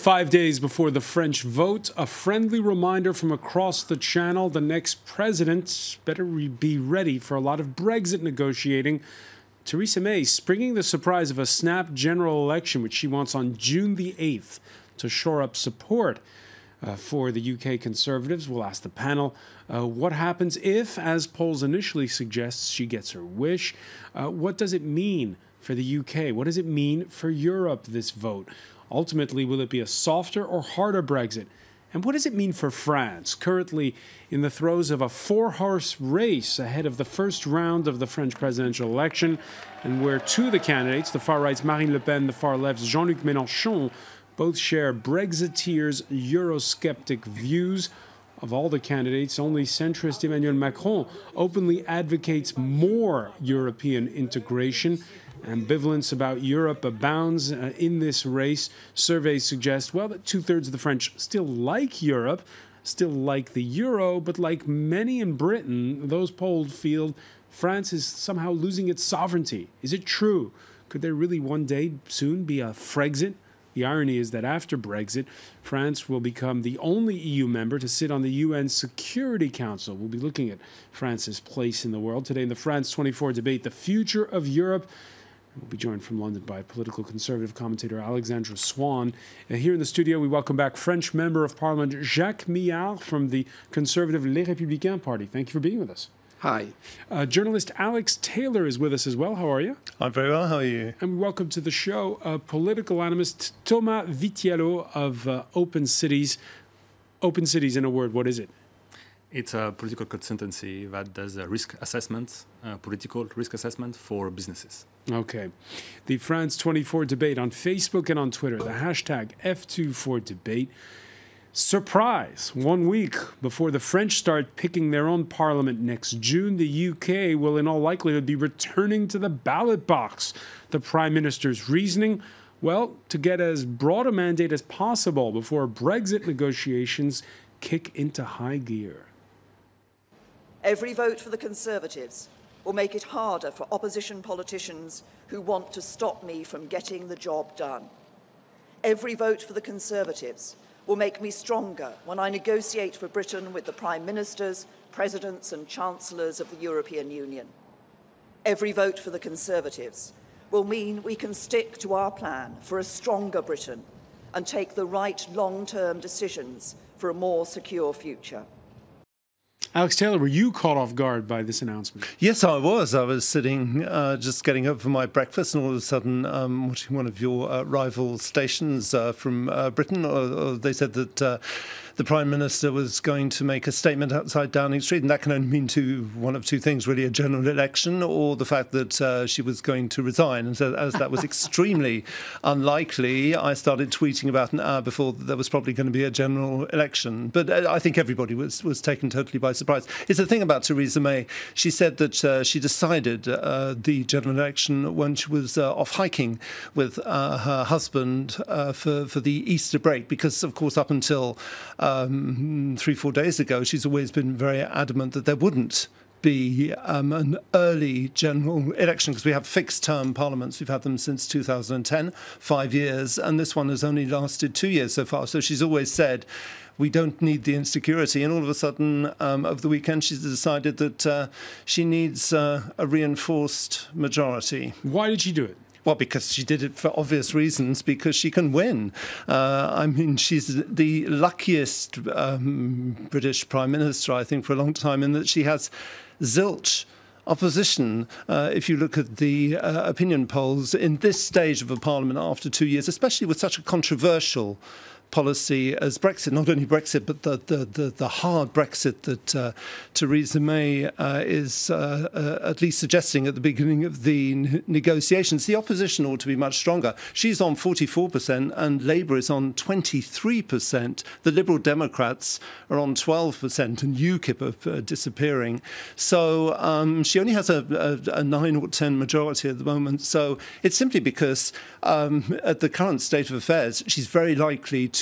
5 days before the French vote, a friendly reminder from across the channel: the next president better be ready for a lot of Brexit negotiating. Theresa May springing the surprise of a snap general election, which she wants on June the 8th, to shore up support for the UK Conservatives. We'll ask the panel what happens if, as polls initially suggest, she gets her wish. What does it mean for the UK? What does it mean for Europe, this vote? Ultimately, will it be a softer or harder Brexit? And what does it mean for France, currently in the throes of a four-horse race ahead of the first round of the French presidential election, and where two of the candidates, the far right's Marine Le Pen, the far left's Jean-Luc Mélenchon, both share Brexiteers Eurosceptic views? Of all the candidates, only centrist Emmanuel Macron openly advocates more European integration. Ambivalence about Europe abounds in this race. Surveys suggest, well, that two-thirds of the French still like Europe, still like the euro, but like many in Britain, those polled feel France is somehow losing its sovereignty. Is it true? Could there really one day soon be a Frexit? The irony is that after Brexit, France will become the only EU member to sit on the UN Security Council. We'll be looking at France's place in the world today in the France 24 debate, The Future of Europe. We'll be joined from London by political conservative commentator Alexandra Swan. Here in the studio, we welcome back French Member of Parliament Jacques Millard from the conservative Les Républicains party. Thank you for being with us. Hi. Journalist Alex Taylor is with us as well. How are you? I'm very well. How are you? And welcome to the show, political analyst Thomas Vitiello of Open Cities. Open Cities, in a word, what is it? It's a political consultancy that does a risk assessment, political risk assessment for businesses. Okay. The France 24 debate on Facebook and on Twitter, the hashtag F24debate. Surprise! 1 week before the French start picking their own parliament next June, the UK will in all likelihood be returning to the ballot box. The Prime Minister's reasoning? Well, to get as broad a mandate as possible before Brexit negotiations kick into high gear. Every vote for the Conservatives will make it harder for opposition politicians who want to stop me from getting the job done. Every vote for the Conservatives will make me stronger when I negotiate for Britain with the Prime Ministers, Presidents and Chancellors of the European Union. Every vote for the Conservatives will mean we can stick to our plan for a stronger Britain and take the right long-term decisions for a more secure future. Alex Taylor, were you caught off guard by this announcement? Yes, I was. I was sitting, just getting up for my breakfast, and all of a sudden, watching one of your rival stations from Britain, they said that the Prime Minister was going to make a statement outside Downing Street, and that can only mean one of two things, really: a general election or the fact that she was going to resign. And so, as that was extremely unlikely, I started tweeting about an hour before that there was probably going to be a general election. But I think everybody was taken totally by surprise. It's the thing about Theresa May. She said that she decided the general election when she was off hiking with her husband for the Easter break, because, of course, up until 3-4 days ago, she's always been very adamant that there wouldn't be an early general election, because we have fixed-term parliaments. We've had them since 2010, 5 years, and this one has only lasted 2 years so far. So she's always said, we don't need the insecurity. And all of a sudden, over the weekend, she's decided that she needs a reinforced majority. Why did she do it? Well, because she did it for obvious reasons, because she can win. I mean, she's the luckiest British Prime Minister, I think, for a long time, in that she has zilch opposition. If you look at the opinion polls in this stage of a parliament after 2 years, especially with such a controversial policy as Brexit, not only Brexit, but the hard Brexit that Theresa May is at least suggesting at the beginning of the negotiations. The opposition ought to be much stronger. She's on 44% and Labour is on 23%. The Liberal Democrats are on 12% and UKIP are disappearing. So she only has a 9 or 10 majority at the moment. So it's simply because at the current state of affairs, she's very likely to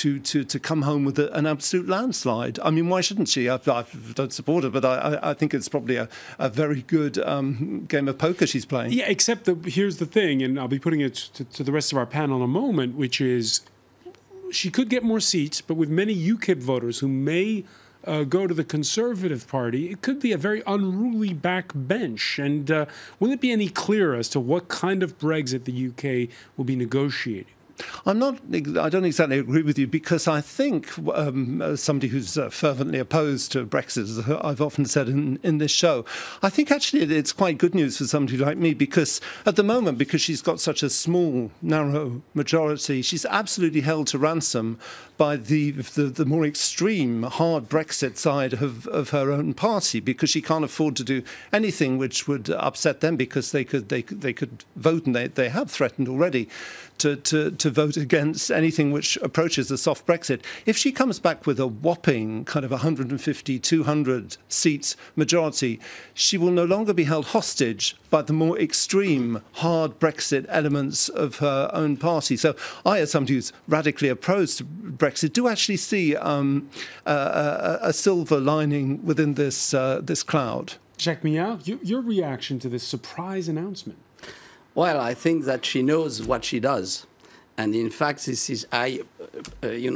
come home with an absolute landslide. I mean, why shouldn't she? I don't support her, but I think it's probably a very good game of poker she's playing. Yeah, except that here's the thing, and I'll be putting it to the rest of our panel in a moment, which is she could get more seats, but with many UKIP voters who may go to the Conservative Party, it could be a very unruly backbench. And will it be any clearer as to what kind of Brexit the UK will be negotiating? I don't exactly agree with you, because I think somebody who's fervently opposed to Brexit, as I've often said in this show, I think actually it's quite good news for somebody like me, because at the moment, because she's got such a small, narrow majority, she's absolutely held to ransom by the more extreme, hard Brexit side of her own party, because she can't afford to do anything which would upset them, because they could vote, and they have threatened already to vote against anything which approaches a soft Brexit. If she comes back with a whopping kind of 150, 200 seats majority, she will no longer be held hostage by the more extreme, hard Brexit elements of her own party. So I, as somebody who's radically opposed to Brexit, do actually see a silver lining within this cloud. Jacques Millard, your reaction to this surprise announcement? Well, I think that she knows what she does. And in fact, I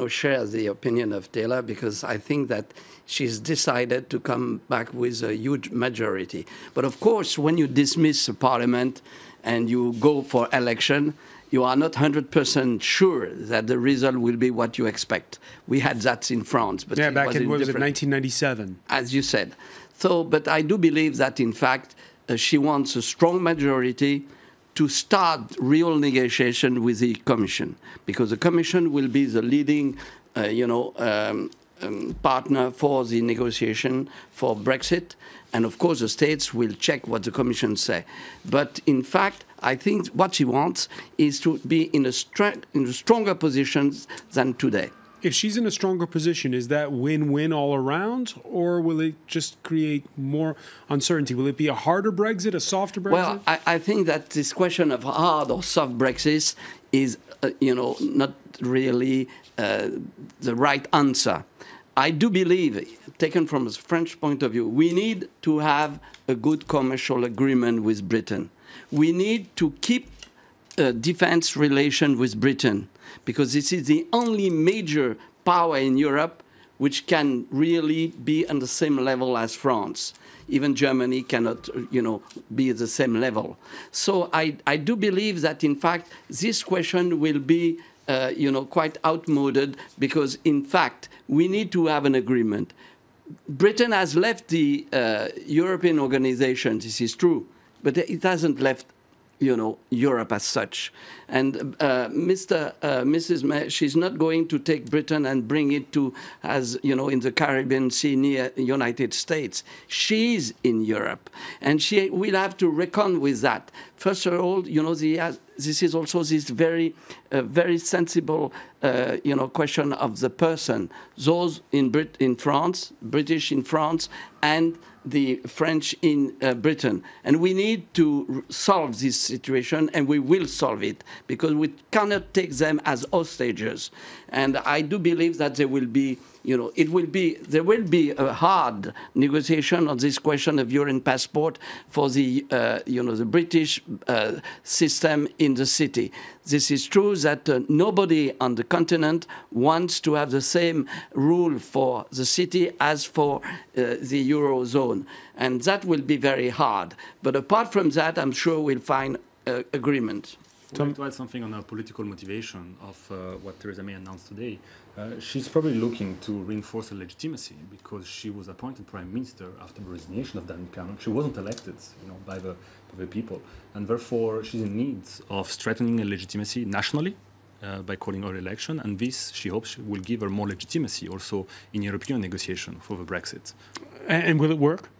share the opinion of Taylor, because I think that she's decided to come back with a huge majority. But of course, when you dismiss a parliament and you go for election, you are not 100% sure that the result will be what you expect. We had that in France. But yeah, back in, what was it, 1997? As you said. So, but I do believe that, in fact, she wants a strong majority to start real negotiation with the Commission, because the Commission will be the leading, partner for the negotiation for Brexit, and of course the states will check what the Commission say. But in fact, I think what she wants is to be in a stronger position than today. If she's in a stronger position, is that win-win all around, or will it just create more uncertainty? Will it be a harder Brexit, a softer Brexit? Well, I think that this question of hard or soft Brexit is, not really the right answer. I do believe, taken from a French point of view, we need to have a good commercial agreement with Britain. We need to keep a defense relation with Britain, because this is the only major power in Europe which can really be on the same level as France. Even Germany cannot, be at the same level. So I do believe that, in fact, this question will be, quite outmoded, because, in fact, we need to have an agreement. Britain has left the European organization, this is true, but it hasn't left Europe as such. And Mrs. May, she's not going to take Britain and bring it to, as in the Caribbean Sea near the United States. She's in Europe, and she will have to reckon with that. First of all, this is also this very sensible, question of the person. Those in France, British in France, and the French in Britain. And we need to solve this situation, and we will solve it, because we cannot take them as hostages. And I do believe that there will be, there will be a hard negotiation on this question of European passport for the, the British system in the city. This is true that nobody on the continent wants to have the same rule for the city as for the Eurozone. And that will be very hard. But apart from that, I'm sure we'll find agreement. I'd like to add something on the political motivation of what Theresa May announced today. She's probably looking to reinforce her legitimacy, because she was appointed Prime Minister after the resignation of David Cameron. She wasn't elected, by the people, and therefore she's in need of strengthening her legitimacy nationally by calling her election, and this, she hopes, will give her more legitimacy also in European negotiation for the Brexit. And will it work?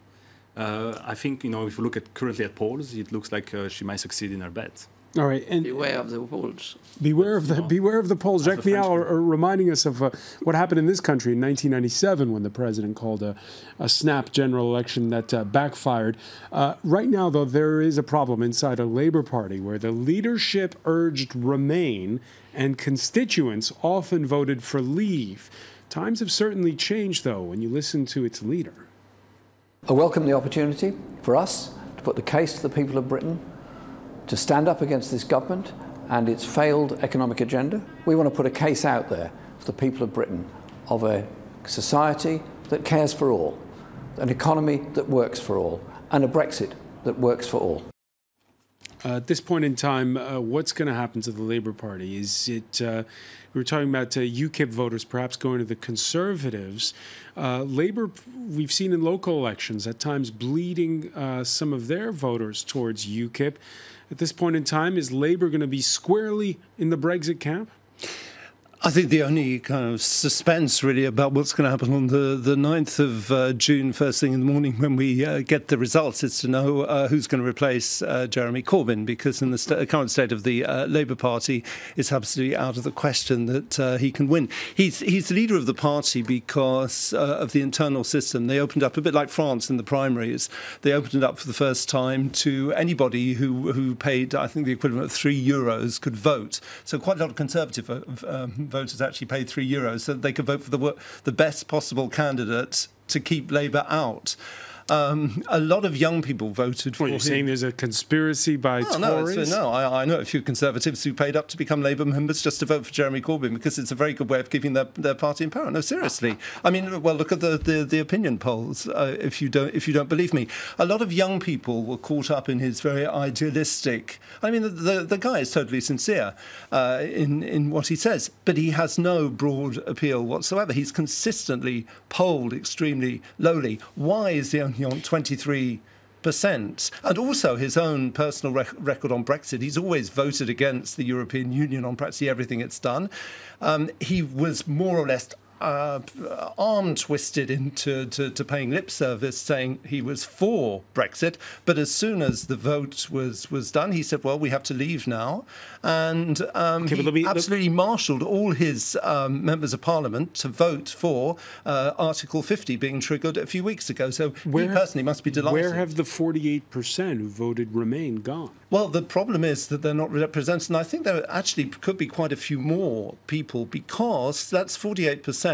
I think, if you look currently at polls, it looks like she might succeed in her bet. All right, and beware of the polls. Beware of the polls. Jacques Millard are reminding us of what happened in this country in 1997 when the president called a snap general election that backfired. Right now, though, there is a problem inside a Labour Party where the leadership urged Remain and constituents often voted for Leave. Times have certainly changed, though, when you listen to its leader. I welcome the opportunity for us to put the case to the people of Britain to stand up against this government and its failed economic agenda. We want to put a case out there for the people of Britain of a society that cares for all, an economy that works for all, and a Brexit that works for all. At this point in time, what's going to happen to the Labour Party? Is it, we were talking about UKIP voters perhaps going to the Conservatives. Labour, we've seen in local elections, at times bleeding some of their voters towards UKIP. At this point in time, is Labour going to be squarely in the Brexit camp? I think the only kind of suspense really about what's going to happen on the 9th of June, first thing in the morning when we get the results, is to know who's going to replace Jeremy Corbyn, because in the current state of the Labour Party, it's absolutely out of the question that he can win. He's the leader of the party because of the internal system. They opened up, a bit like France in the primaries, they opened it up for the first time to anybody who paid, I think, the equivalent of €3 could vote. So quite a lot of Conservative voters actually paid €3 so that they could vote for the best possible candidate to keep Labour out. A lot of young people voted for him. You're saying there's a conspiracy by Tories? No, I know a few Conservatives who paid up to become Labour members just to vote for Jeremy Corbyn because it's a very good way of keeping their party in power. No, seriously. I mean, well, look at the opinion polls. If you don't believe me, a lot of young people were caught up in his very idealistic. I mean, the guy is totally sincere in what he says, but he has no broad appeal whatsoever. He's consistently polled extremely lowly. Why is he only on 23%? And also his own personal record on Brexit. He's always voted against the European Union on practically everything it's done. He was more or less arm twisted into paying lip service, saying he was for Brexit. But as soon as the vote was done, he said, well, we have to leave now. And he absolutely marshalled all his members of Parliament to vote for Article 50 being triggered a few weeks ago. So he personally must be delighted. Where have the 48% who voted Remain gone? Well, the problem is that they're not represented. And I think there actually could be quite a few more people, because that's 48%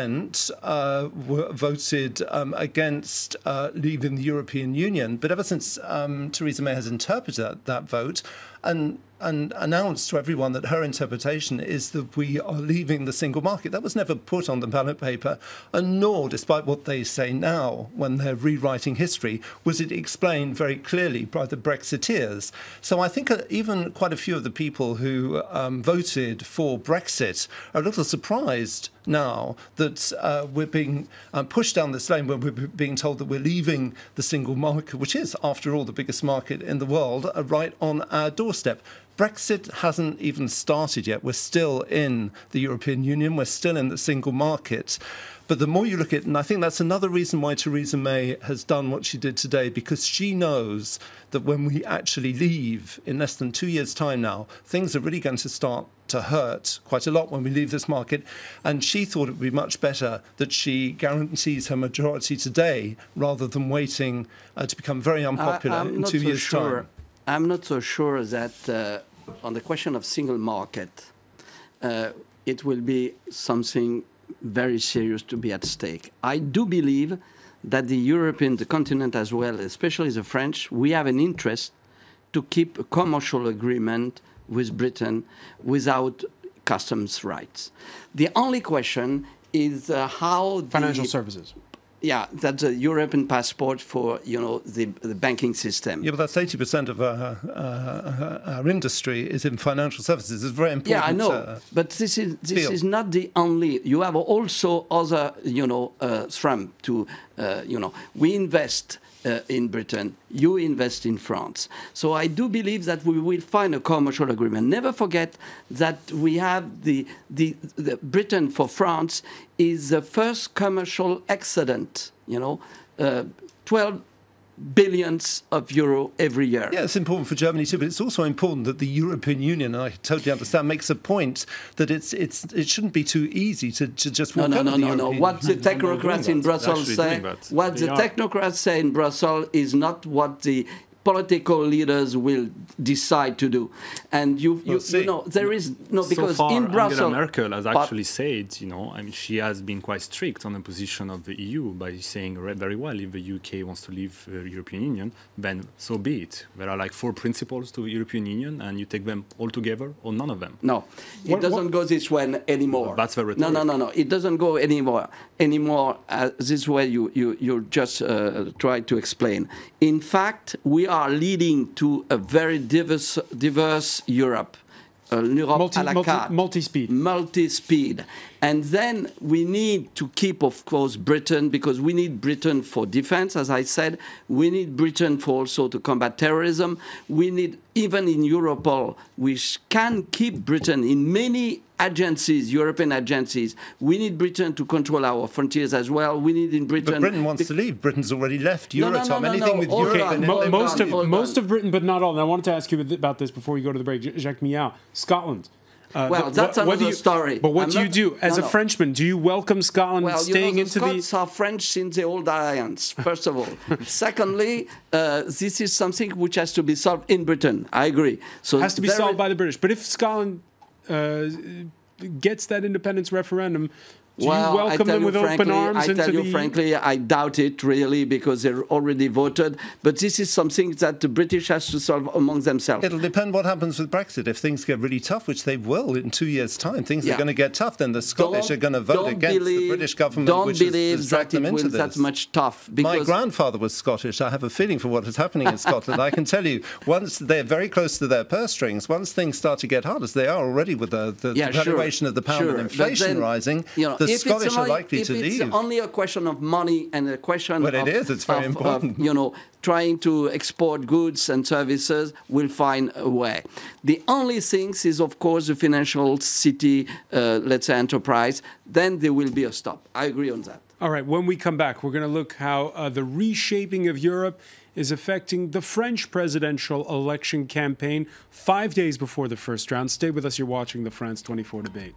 voted against leaving the European Union. But ever since Theresa May has interpreted that vote and announced to everyone that her interpretation is that we are leaving the single market, that was never put on the ballot paper, and nor, despite what they say now when they're rewriting history, was it explained very clearly by the Brexiteers. So I think even quite a few of the people who voted for Brexit are a little surprised now that we're being pushed down this lane where we're being told that we're leaving the single market, which is, after all, the biggest market in the world, right on our doorstep. Brexit hasn't even started yet. We're still in the European Union. We're still in the single market. But the more you look at it, and I think that's another reason why Theresa May has done what she did today, because she knows that when we actually leave in less than 2 years' time now, things are really going to start to hurt quite a lot when we leave this market. And she thought it would be much better that she guarantees her majority today rather than waiting to become very unpopular in 2 years' time. I'm not so sure that on the question of single market, it will be something very serious to be at stake. I do believe that the continent as well, especially the French, we have an interest to keep a commercial agreement with Britain without customs rights. The only question is how financial services. Yeah, that's a European passport for, the banking system. Yeah, but that's 80% of our industry is in financial services. It's very important. Yeah, I know. But this is not the only. You have also other, strum to, we invest in Britain, you invest in France. So I do believe that we will find a commercial agreement. Never forget that we have the Britain for France is the first commercial excellent, 12 billions of euro every year. Yeah, it's important for Germany too, but it's also important that the European Union, and I totally understand, makes a point that it shouldn't be too easy to just walk over the European Union. What the technocrats in Brussels say, is not what the political leaders will decide to do. And you know, there is no, because so far, in Brussels, Angela Merkel has actually said, you know, I mean, she has been quite strict on the position of the EU by saying very well, if the UK wants to leave the European Union, then so be it. There are like 4 principles to the European Union, and you take them all together or none of them. No, it doesn't go this way anymore. That's the rhetoric. No. It doesn't go anymore. This way you just try to explain. In fact, we are leading to a very diverse Europe. Europe à la carte. Multi-speed. Multi-speed. And then we need to keep, of course, Britain, because we need Britain for defense, as I said. We need Britain for also to combat terrorism. We need, even in Europol, we can keep Britain in many agencies, European agencies. We need Britain to control our frontiers as well. We need in Britain... But Britain wants to leave. Britain's already left Eurotom. Anything with Hold Europe... on. Most of Britain, but not all. And I wanted to ask you about this before we go to the break. Jacques Miao, Scotland. Well, that's another story. But what do you do as a Frenchman? Do you welcome Scotland staying into the... Scots are French since the old alliance, first of all. Secondly, this is something which has to be solved in Britain. I agree. So has to be solved by the British. But if Scotland gets that independence referendum, do you welcome them with open arms? I tell you frankly, I doubt it really, because they're already voted. But this is something that the British has to solve among themselves. It'll depend what happens with Brexit. If things get really tough, which they will in 2 years' time, things are going to get tough. Then the Scottish are going to vote against the British government, which has dragged them into this. That much tough. My grandfather was Scottish. I have a feeling for what is happening in Scotland. I can tell you, once they're very close to their purse strings, once things start to get hard, as they are already with the valuation of the pound and inflation rising, the Scottish are likely to leave. If it's only a question of money and a question it is. It's very important. Trying to export goods and services, we'll find a way. The only thing is, of course, the financial city, let's say, enterprise. Then there will be a stop. I agree on that. All right. When we come back, we're going to look how the reshaping of Europe is affecting the French presidential election campaign 5 days before the first round. Stay with us. You're watching the France 24 debate.